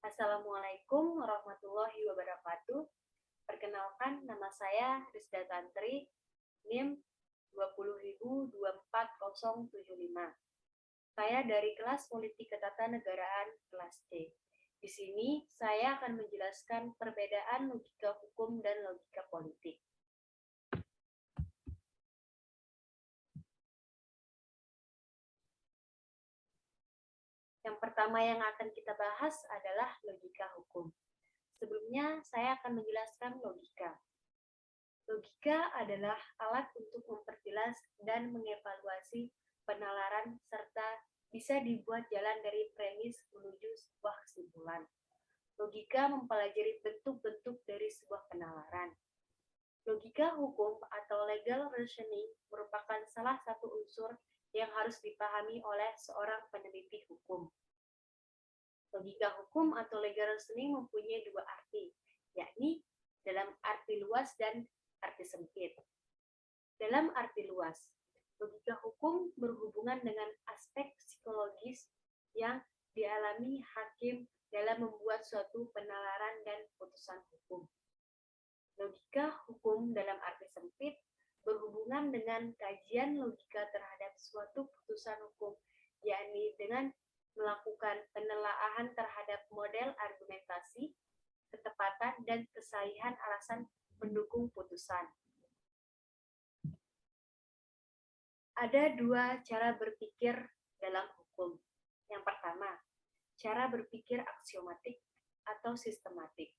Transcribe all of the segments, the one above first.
Assalamualaikum warahmatullahi wabarakatuh. Perkenalkan, nama saya Rizda Tantri, NIM 20.024.075. Saya dari kelas Politik Ketatanegaraan kelas D. Di sini saya akan menjelaskan perbedaan logika hukum dan logika politik. Yang pertama yang akan kita bahas adalah logika hukum. Sebelumnya, saya akan menjelaskan logika. Logika adalah alat untuk memperjelas dan mengevaluasi penalaran serta bisa dibuat jalan dari premis menuju sebuah kesimpulan. Logika mempelajari bentuk-bentuk dari sebuah penalaran. Logika hukum atau legal reasoning merupakan salah satu unsur yang harus dipahami oleh seorang peneliti hukum. Logika hukum atau legal reasoning mempunyai dua arti, yakni dalam arti luas dan arti sempit. Dalam arti luas, logika hukum berhubungan dengan aspek psikologis yang dialami hakim dalam membuat suatu penalaran dan putusan hukum. Logika hukum dalam arti sempit berhubungan dengan kajian logika terhadap suatu putusan hukum, yakni dengan melakukan penelaahan terhadap model argumentasi, ketepatan, dan kesahihan alasan mendukung putusan. Ada dua cara berpikir dalam hukum. Yang pertama, cara berpikir aksiomatik atau sistematik.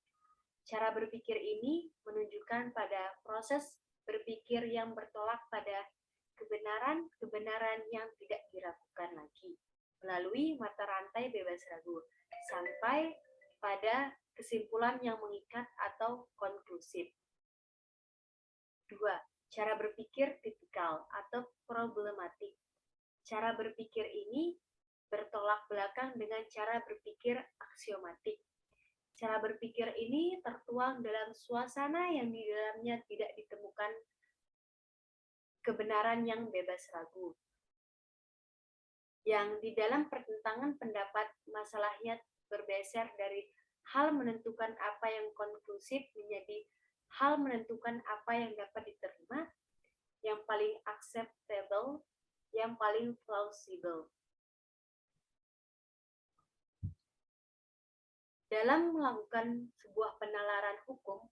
Cara berpikir ini menunjukkan pada proses berpikir yang bertolak pada kebenaran-kebenaran yang tidak diragukan lagi, melalui mata rantai bebas ragu, sampai pada kesimpulan yang mengikat atau konklusif. 2. Cara berpikir tipikal atau problematik. Cara berpikir ini bertolak belakang dengan cara berpikir aksiomatik. Cara berpikir ini tertuang dalam suasana yang di dalamnya tidak ditemukan kebenaran yang bebas ragu. Yang di dalam pertentangan pendapat masalahnya bergeser dari hal menentukan apa yang konklusif menjadi hal menentukan apa yang dapat diterima, yang paling acceptable, yang paling plausible. Dalam melakukan sebuah penalaran hukum,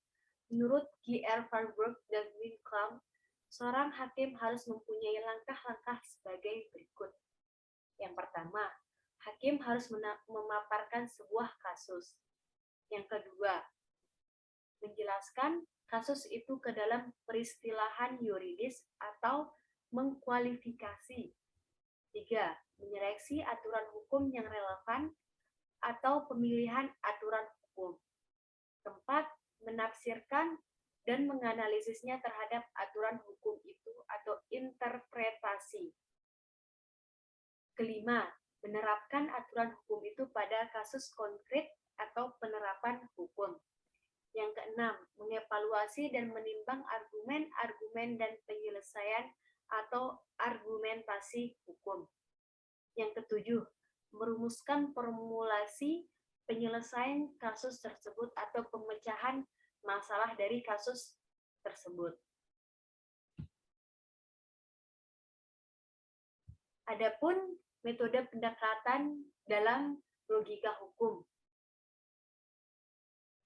menurut G.R. Farburg dan Winckelmann, seorang hakim harus mempunyai langkah-langkah sebagai berikut. Yang pertama, hakim harus memaparkan sebuah kasus. Yang kedua, menjelaskan kasus itu ke dalam peristilahan yuridis atau mengkualifikasi. 3. Menyeleksi aturan hukum yang relevan atau pemilihan aturan hukum. 4. Menafsirkan dan menganalisisnya terhadap aturan hukum itu atau interpretasi. Kelima, menerapkan aturan hukum itu pada kasus konkret atau penerapan hukum. Yang keenam, mengevaluasi dan menimbang argumen-argumen dan penyelesaian atau argumentasi hukum. Yang ketujuh, merumuskan formulasi penyelesaian kasus tersebut atau pemecahan masalah dari kasus tersebut. Adapun metode pendekatan dalam logika hukum.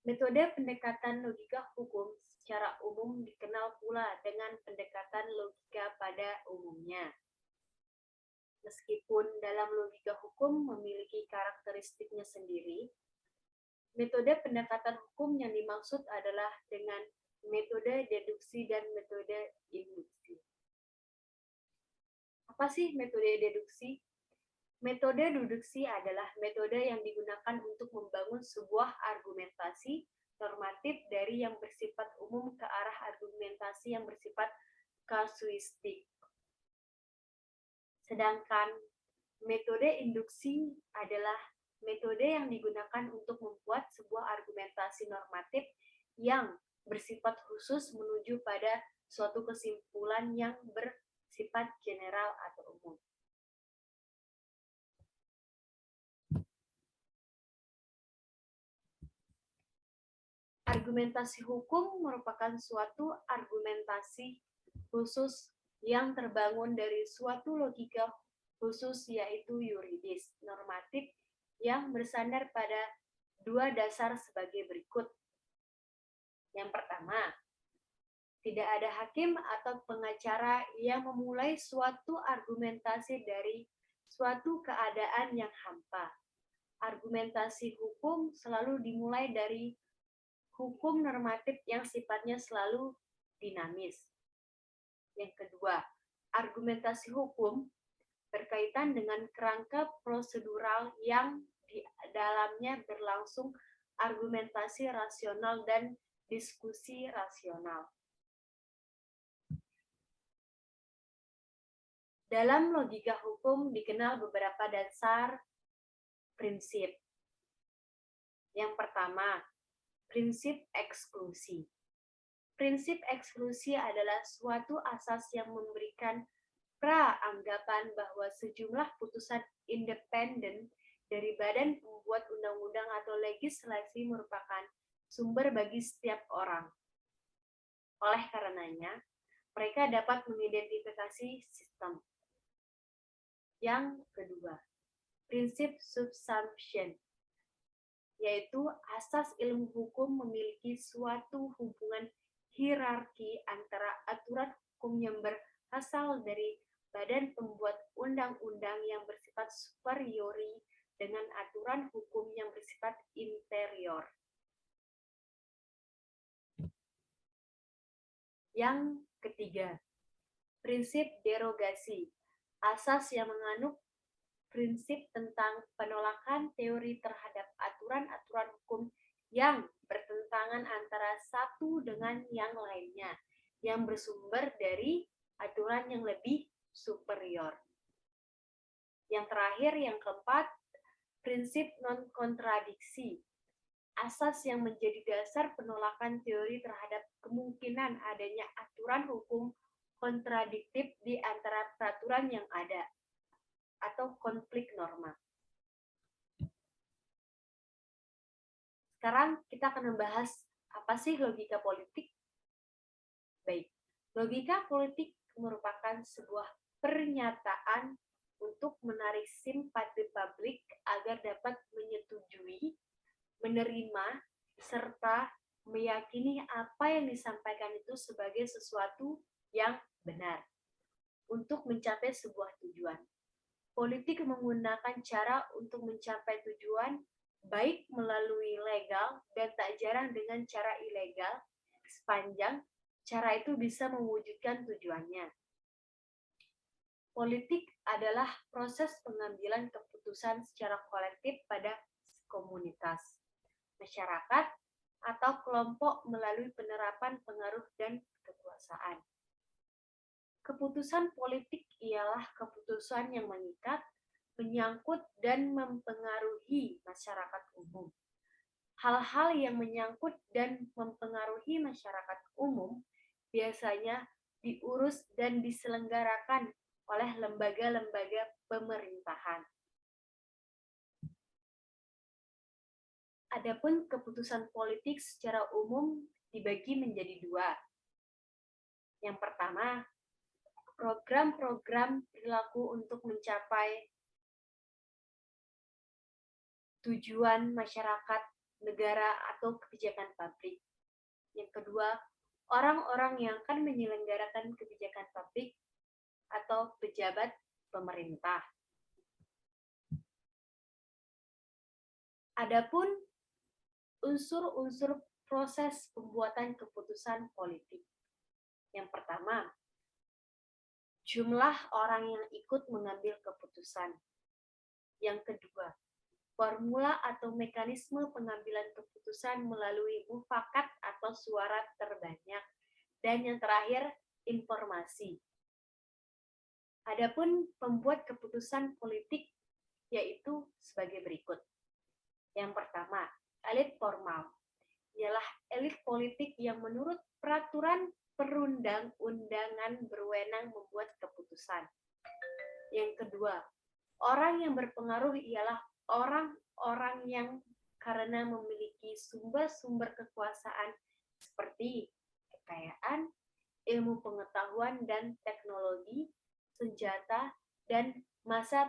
Metode pendekatan logika hukum secara umum dikenal pula dengan pendekatan logika pada umumnya. Meskipun dalam logika hukum memiliki karakteristiknya sendiri, metode pendekatan hukum yang dimaksud adalah dengan metode deduksi dan metode induksi. Apa sih metode deduksi? Metode deduksi adalah metode yang digunakan untuk membangun sebuah argumentasi normatif dari yang bersifat umum ke arah argumentasi yang bersifat kasuistik. Sedangkan metode induksi adalah metode yang digunakan untuk membuat sebuah argumentasi normatif yang bersifat khusus menuju pada suatu kesimpulan yang bersifat general atau umum. Argumentasi hukum merupakan suatu argumentasi khusus yang terbangun dari suatu logika khusus, yaitu yuridis, normatif, yang bersandar pada dua dasar sebagai berikut. Yang pertama, tidak ada hakim atau pengacara yang memulai suatu argumentasi dari suatu keadaan yang hampa. Argumentasi hukum selalu dimulai dari hukum normatif yang sifatnya selalu dinamis. Yang kedua, argumentasi hukum berkaitan dengan kerangka prosedural yang di dalamnya berlangsung argumentasi rasional dan diskusi rasional. Dalam logika hukum dikenal beberapa dasar prinsip. Yang pertama, prinsip eksklusi. Prinsip eksklusi adalah suatu asas yang memberikan pra-anggapan bahwa sejumlah putusan independen dari badan pembuat undang-undang atau legislasi merupakan sumber bagi setiap orang. Oleh karenanya, mereka dapat mengidentifikasi sistem. Yang kedua, prinsip subsumption, yaitu asas ilmu hukum memiliki suatu hubungan hierarki antara aturan hukum yang berasal dari badan pembuat undang-undang yang bersifat superiori dengan aturan hukum yang bersifat inferior. Yang ketiga, prinsip derogasi, asas yang menganut prinsip tentang penolakan teori terhadap aturan-aturan hukum yang bertentangan antara satu dengan yang lainnya, yang bersumber dari aturan yang lebih superior. Yang terakhir, yang keempat, prinsip non-kontradiksi, asas yang menjadi dasar penolakan teori terhadap kemungkinan adanya aturan hukum kontradiktif di antara peraturan yang ada, atau konflik norma. Sekarang kita akan membahas apa sih logika politik. Baik, logika politik merupakan sebuah pernyataan untuk menarik simpati publik agar dapat menyetujui, menerima, serta meyakini apa yang disampaikan itu sebagai sesuatu yang benar untuk mencapai sebuah tujuan. Politik menggunakan cara untuk mencapai tujuan, baik melalui legal dan tak jarang dengan cara ilegal, sepanjang cara itu bisa mewujudkan tujuannya. Politik adalah proses pengambilan keputusan secara kolektif pada komunitas, masyarakat, atau kelompok melalui penerapan pengaruh dan kekuasaan. Keputusan politik ialah keputusan yang mengikat, menyangkut, dan mempengaruhi masyarakat umum. Hal-hal yang menyangkut dan mempengaruhi masyarakat umum biasanya diurus dan diselenggarakan oleh lembaga-lembaga pemerintahan. Adapun keputusan politik secara umum dibagi menjadi dua. Yang pertama, program-program perilaku untuk mencapai tujuan masyarakat, negara, atau kebijakan publik. Yang kedua, orang-orang yang akan menyelenggarakan kebijakan publik atau pejabat pemerintah. Adapun unsur-unsur proses pembuatan keputusan politik. Yang pertama, jumlah orang yang ikut mengambil keputusan. Yang kedua, formula atau mekanisme pengambilan keputusan melalui mufakat atau suara terbanyak. Dan yang terakhir, informasi. Adapun pembuat keputusan politik yaitu sebagai berikut. Yang pertama, elit formal. Ialah elit politik yang menurut peraturan perundang-undangan berwenang membuat keputusan. Yang kedua, orang yang berpengaruh ialah orang-orang yang karena memiliki memiliki sumber-sumber kekuasaan seperti kekayaan, ilmu pengetahuan dan teknologi, senjata, dan massa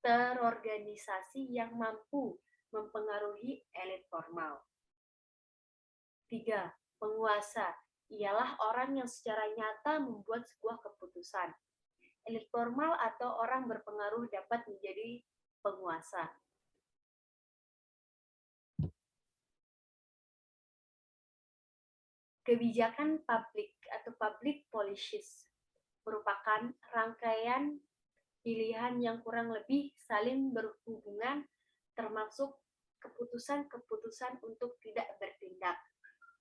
terorganisasi yang mampu mempengaruhi elit formal. 3. Penguasa ialah orang yang secara nyata membuat sebuah keputusan. Elit formal atau orang berpengaruh dapat menjadi penguasa. Kebijakan publik atau public policies merupakan rangkaian pilihan yang kurang lebih saling berhubungan, termasuk keputusan-keputusan untuk tidak bertindak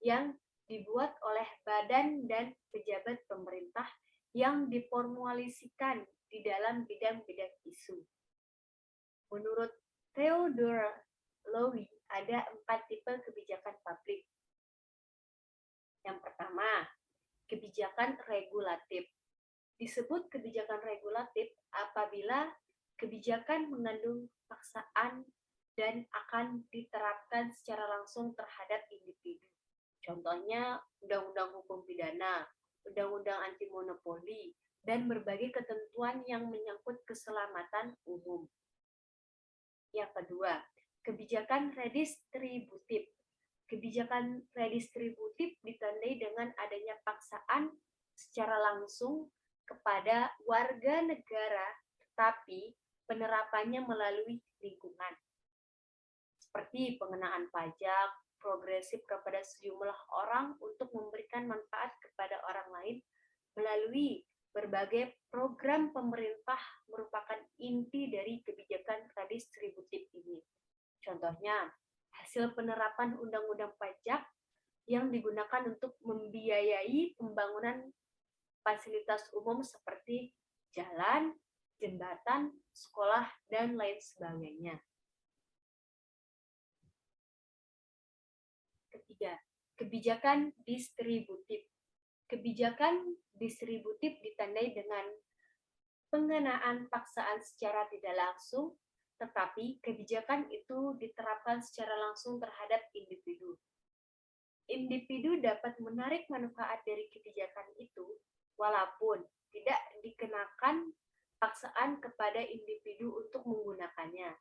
yang dibuat oleh badan dan pejabat pemerintah yang diformulasikan di dalam bidang-bidang isu. Menurut Theodore Lowy, ada 4 tipe kebijakan publik. Yang pertama, kebijakan regulatif. Disebut kebijakan regulatif apabila kebijakan mengandung paksaan dan akan diterapkan secara langsung terhadap individu. Contohnya, undang-undang hukum pidana, undang-undang anti monopoli, dan berbagai ketentuan yang menyangkut keselamatan umum. Yang kedua, kebijakan redistributif. Kebijakan redistributif ditandai dengan adanya paksaan secara langsung kepada warga negara, tetapi penerapannya melalui lingkungan. Seperti pengenaan pajak progresif kepada sejumlah orang untuk memberikan manfaat kepada orang lain melalui berbagai program pemerintah merupakan inti dari kebijakan redistributif ini. Contohnya, hasil penerapan undang-undang pajak yang digunakan untuk membiayai pembangunan fasilitas umum seperti jalan, jembatan, sekolah, dan lain sebagainya. Ketiga, kebijakan distributif. Kebijakan distributif ditandai dengan pengenaan paksaan secara tidak langsung, tetapi kebijakan itu diterapkan secara langsung terhadap individu. Individu dapat menarik manfaat dari kebijakan itu, walaupun tidak dikenakan paksaan kepada individu untuk menggunakannya.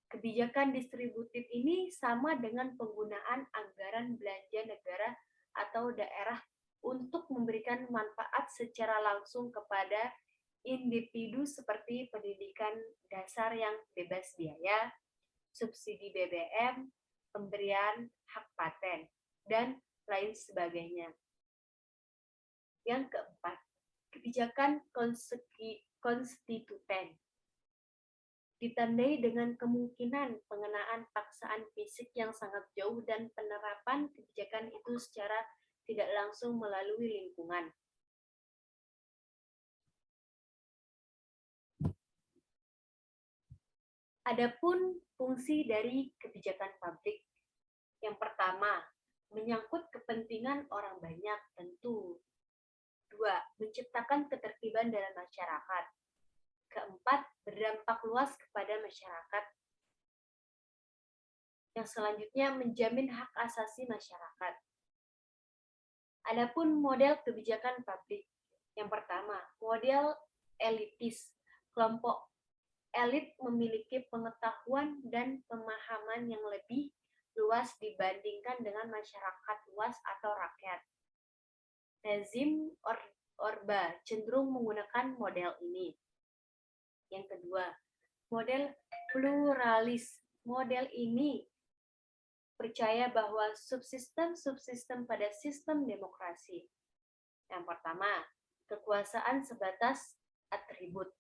Kebijakan distributif ini sama dengan penggunaan anggaran belanja negara atau daerah untuk memberikan manfaat secara langsung kepada individu seperti pendidikan dasar yang bebas biaya, subsidi BBM, pemberian hak paten, dan lain sebagainya. Yang keempat, kebijakan konstituen. Ditandai dengan kemungkinan pengenaan paksaan fisik yang sangat jauh dan penerapan kebijakan itu secara tidak langsung melalui lingkungan. Adapun fungsi dari kebijakan publik, yang pertama, menyangkut kepentingan orang banyak tentu. 2. Menciptakan ketertiban dalam masyarakat. Keempat, berdampak luas kepada masyarakat. Yang selanjutnya, menjamin hak asasi masyarakat. Adapun model kebijakan publik. Yang pertama, model elitis. Kelompok elit memiliki pengetahuan dan pemahaman yang lebih luas dibandingkan dengan masyarakat luas atau rakyat. Rezim Orba cenderung menggunakan model ini. Yang kedua, model pluralis. Model ini percaya bahwa subsistem pada sistem demokrasi. Yang pertama, kekuasaan sebatas atribut.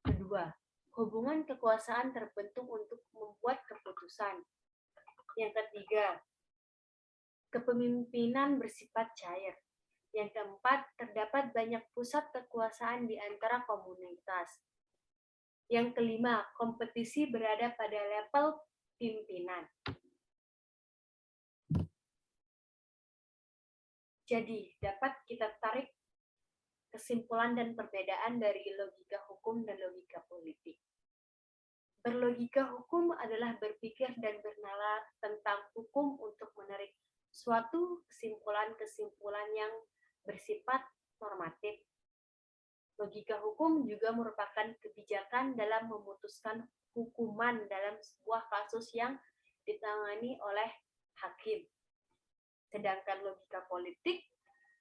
Kedua, hubungan kekuasaan terbentuk untuk membuat keputusan. Yang ketiga, kepemimpinan bersifat cair. Yang keempat, terdapat banyak pusat kekuasaan di antara komunitas. Yang kelima, kompetisi berada pada level pimpinan. Jadi, dapat kita tarik kesimpulan dan perbedaan dari logika hukum dan logika politik. Berlogika hukum adalah berpikir dan bernalar tentang hukum suatu kesimpulan-kesimpulan yang bersifat normatif. Logika hukum juga merupakan kebijakan dalam memutuskan hukuman dalam sebuah kasus yang ditangani oleh hakim. Sedangkan logika politik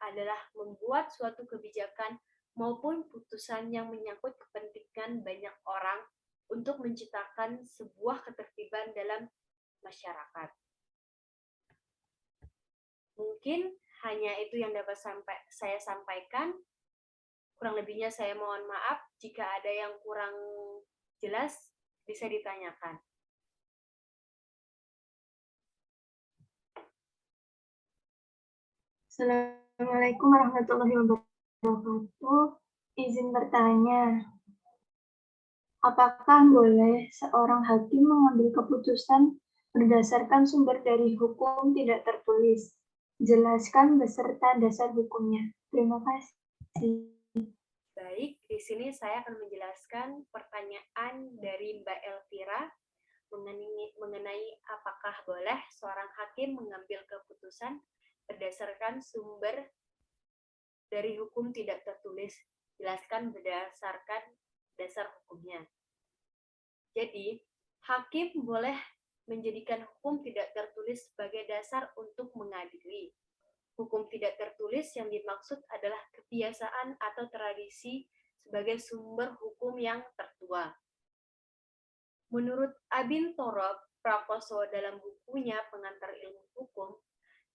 adalah membuat suatu kebijakan maupun putusan yang menyangkut kepentingan banyak orang untuk menciptakan sebuah ketertiban dalam masyarakat. Mungkin hanya itu yang dapat saya sampaikan. Kurang lebihnya saya mohon maaf. Jika ada yang kurang jelas, bisa ditanyakan. Assalamualaikum warahmatullahi wabarakatuh. Izin bertanya, apakah boleh seorang hakim mengambil keputusan berdasarkan sumber dari hukum tidak tertulis? Jelaskan beserta dasar hukumnya. Terima kasih. Baik, di sini saya akan menjelaskan pertanyaan dari Mbak Elvira mengenai apakah boleh seorang hakim mengambil keputusan berdasarkan sumber dari hukum tidak tertulis. Jelaskan berdasarkan dasar hukumnya. Jadi, hakim boleh menjadikan hukum tidak tertulis sebagai dasar untuk mengadili. Hukum tidak tertulis yang dimaksud adalah kebiasaan atau tradisi sebagai sumber hukum yang tertua. Menurut Abin Torob Prakoso dalam bukunya Pengantar Ilmu Hukum,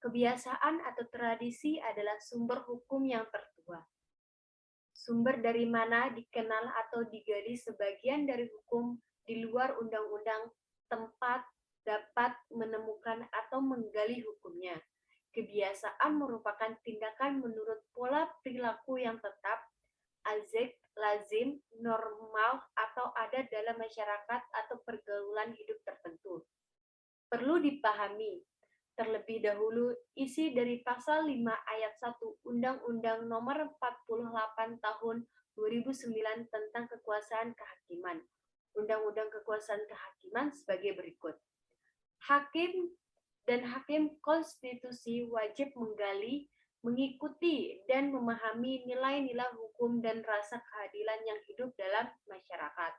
kebiasaan atau tradisi adalah sumber hukum yang tertua. Sumber dari mana dikenal atau digali sebagian dari hukum di luar undang-undang tempat dapat menemukan atau menggali hukumnya. Kebiasaan merupakan tindakan menurut pola perilaku yang tetap, azek, lazim, normal, atau ada dalam masyarakat atau pergaulan hidup tertentu. Perlu dipahami, terlebih dahulu isi dari pasal 5 ayat 1 Undang-Undang Nomor 48 Tahun 2009 tentang kekuasaan kehakiman. Undang-Undang Kekuasaan Kehakiman sebagai berikut. Hakim dan hakim konstitusi wajib menggali, mengikuti, dan memahami nilai-nilai hukum dan rasa keadilan yang hidup dalam masyarakat.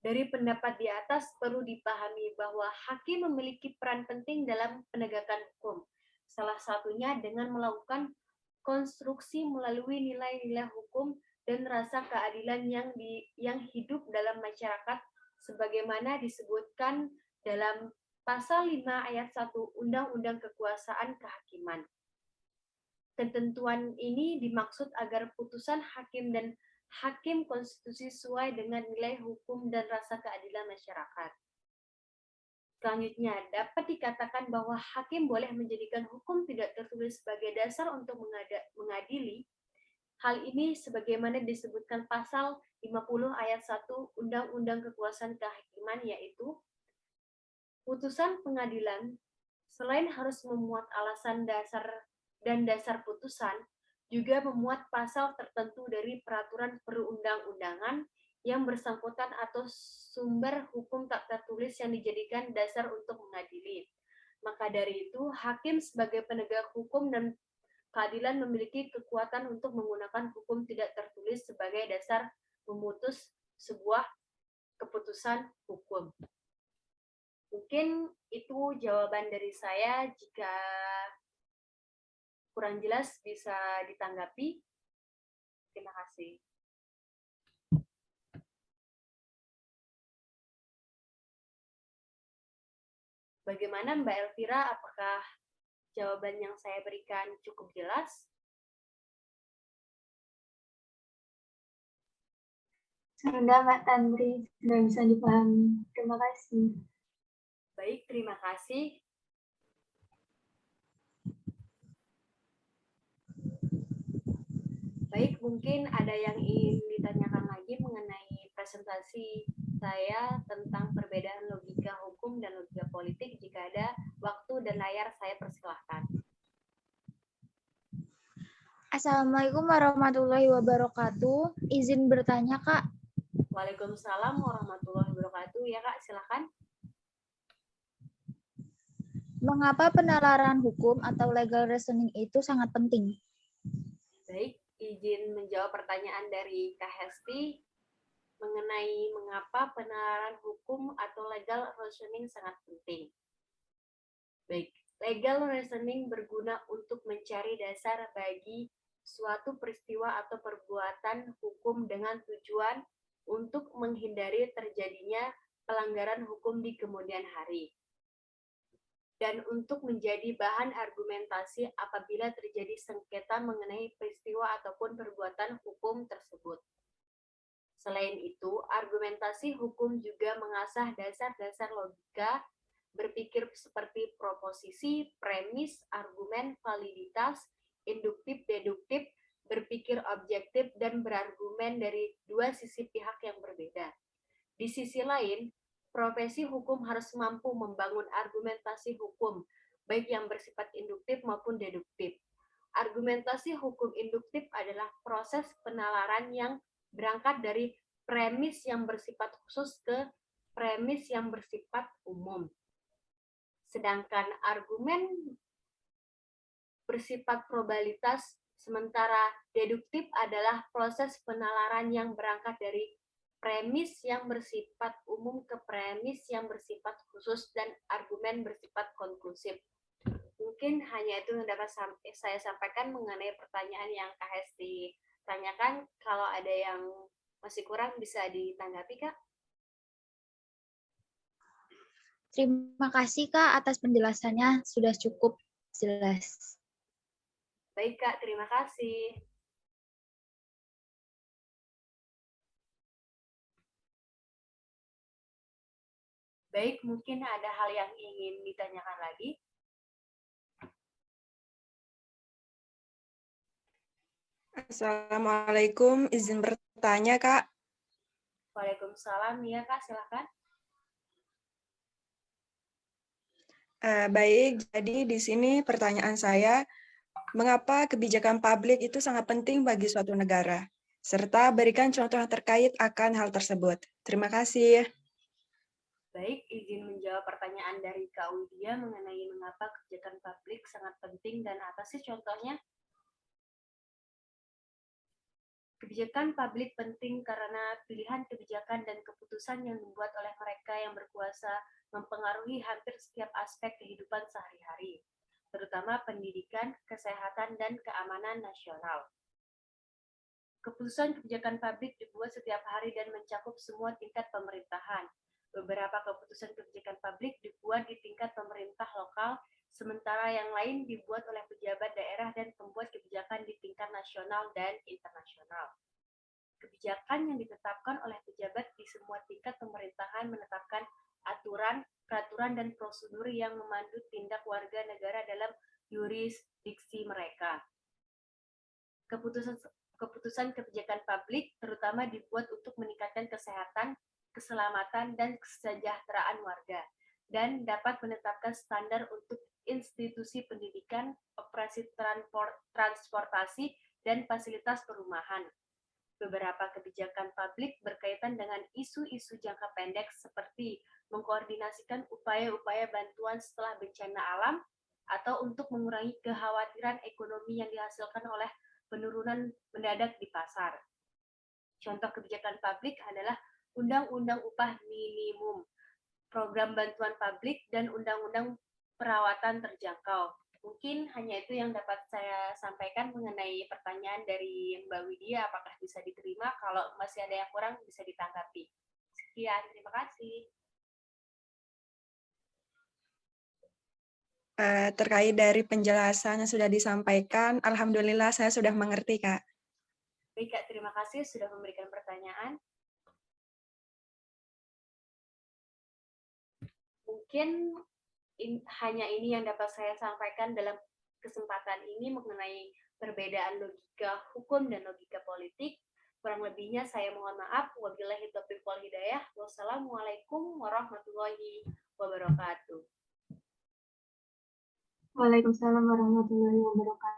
Dari pendapat di atas perlu dipahami bahwa hakim memiliki peran penting dalam penegakan hukum. Salah satunya dengan melakukan konstruksi melalui nilai-nilai hukum dan rasa keadilan yang hidup dalam masyarakat sebagaimana disebutkan dalam Pasal 5 ayat 1 Undang-Undang Kekuasaan Kehakiman. Ketentuan ini dimaksud agar putusan hakim dan hakim konstitusi sesuai dengan nilai hukum dan rasa keadilan masyarakat. Selanjutnya, dapat dikatakan bahwa hakim boleh menjadikan hukum tidak tertulis sebagai dasar untuk mengadili. Hal ini sebagaimana disebutkan pasal 50 ayat 1 Undang-Undang Kekuasaan Kehakiman, yaitu putusan pengadilan selain harus memuat alasan dasar dan dasar putusan, juga memuat pasal tertentu dari peraturan perundang-undangan yang bersangkutan atau sumber hukum tak tertulis yang dijadikan dasar untuk mengadili. Maka dari itu, hakim sebagai penegak hukum dan keadilan memiliki kekuatan untuk menggunakan hukum tidak tertulis sebagai dasar memutus sebuah keputusan hukum. Mungkin itu jawaban dari saya. Jika kurang jelas bisa ditanggapi. Terima kasih. Bagaimana Mbak Elvira? Apakah jawaban yang saya berikan cukup jelas? Sudah, Mbak Tantri, sudah bisa dipahami. Terima kasih. Baik, terima kasih. Baik, mungkin ada yang ingin ditanyakan lagi mengenai presentasi saya tentang perbedaan logika hukum dan logika politik. Jika ada waktu dan layar, saya persilahkan. Assalamualaikum warahmatullahi wabarakatuh. Izin bertanya, Kak. Waalaikumsalam warahmatullahi wabarakatuh. Ya, Kak, silakan. Mengapa penalaran hukum atau legal reasoning itu sangat penting? Baik, izin menjawab pertanyaan dari Kak Hesti mengenai mengapa penalaran hukum atau legal reasoning sangat penting. Baik, legal reasoning berguna untuk mencari dasar bagi suatu peristiwa atau perbuatan hukum dengan tujuan untuk menghindari terjadinya pelanggaran hukum di kemudian hari, dan untuk menjadi bahan argumentasi apabila terjadi sengketa mengenai peristiwa ataupun perbuatan hukum tersebut. Selain itu, argumentasi hukum juga mengasah dasar-dasar logika berpikir seperti proposisi, premis, argumen, validitas, induktif, deduktif, berpikir objektif, dan berargumen dari dua sisi pihak yang berbeda. Di sisi lain, profesi hukum harus mampu membangun argumentasi hukum, baik yang bersifat induktif maupun deduktif. Argumentasi hukum induktif adalah proses penalaran yang berangkat dari premis yang bersifat khusus ke premis yang bersifat umum. Sedangkan argumen bersifat probabilitas, sementara deduktif adalah proses penalaran yang berangkat dari premis yang bersifat umum ke premis yang bersifat khusus dan argumen bersifat konklusif. Mungkin hanya itu yang dapat saya sampaikan mengenai pertanyaan yang Kak Hesti tanyakan. Kalau ada yang masih kurang bisa ditanggapi, Kak. Terima kasih Kak atas penjelasannya, sudah cukup jelas. Baik, Kak, terima kasih. Baik, mungkin ada hal yang ingin ditanyakan lagi. Assalamualaikum, izin bertanya, Kak. Waalaikumsalam, ya Kak, silakan. Baik, jadi di sini pertanyaan saya, mengapa kebijakan publik itu sangat penting bagi suatu negara? Serta berikan contoh yang terkait akan hal tersebut. Terima kasih. Baik, izin menjawab pertanyaan dari Kak Widya mengenai mengapa kebijakan publik sangat penting dan apa sih contohnya. Kebijakan publik penting karena pilihan kebijakan dan keputusan yang dibuat oleh mereka yang berkuasa mempengaruhi hampir setiap aspek kehidupan sehari-hari, terutama pendidikan, kesehatan, dan keamanan nasional. Keputusan kebijakan publik dibuat setiap hari dan mencakup semua tingkat pemerintahan. Beberapa keputusan kebijakan publik dibuat di tingkat pemerintah lokal, sementara yang lain dibuat oleh pejabat daerah dan pembuat kebijakan di tingkat nasional dan internasional. Kebijakan yang ditetapkan oleh pejabat di semua tingkat pemerintahan menetapkan aturan, peraturan, dan prosedur yang memandu tindak warga negara dalam yurisdiksi mereka. Keputusan kebijakan publik terutama dibuat untuk meningkatkan kesehatan, keselamatan, dan kesejahteraan warga, dan dapat menetapkan standar untuk institusi pendidikan, operasi transportasi, dan fasilitas perumahan. Beberapa kebijakan publik berkaitan dengan isu-isu jangka pendek seperti mengkoordinasikan upaya-upaya bantuan setelah bencana alam atau untuk mengurangi kekhawatiran ekonomi yang dihasilkan oleh penurunan mendadak di pasar. Contoh kebijakan publik adalah Undang-Undang Upah Minimum, Program Bantuan Publik, dan Undang-Undang Perawatan Terjangkau. Mungkin hanya itu yang dapat saya sampaikan mengenai pertanyaan dari Mbak Widya, apakah bisa diterima? Kalau masih ada yang kurang, bisa ditanggapi. Sekian, terima kasih. Terkait dari penjelasan yang sudah disampaikan, alhamdulillah saya sudah mengerti, Kak. Baik, Kak, terima kasih sudah memberikan pertanyaan. Mungkin hanya ini yang dapat saya sampaikan dalam kesempatan ini mengenai perbedaan logika hukum dan logika politik. Kurang lebihnya saya mohon maaf. Wabillahi taufiq wal hidayah. Wassalamualaikum warahmatullahi wabarakatuh. Waalaikumsalam warahmatullahi wabarakatuh.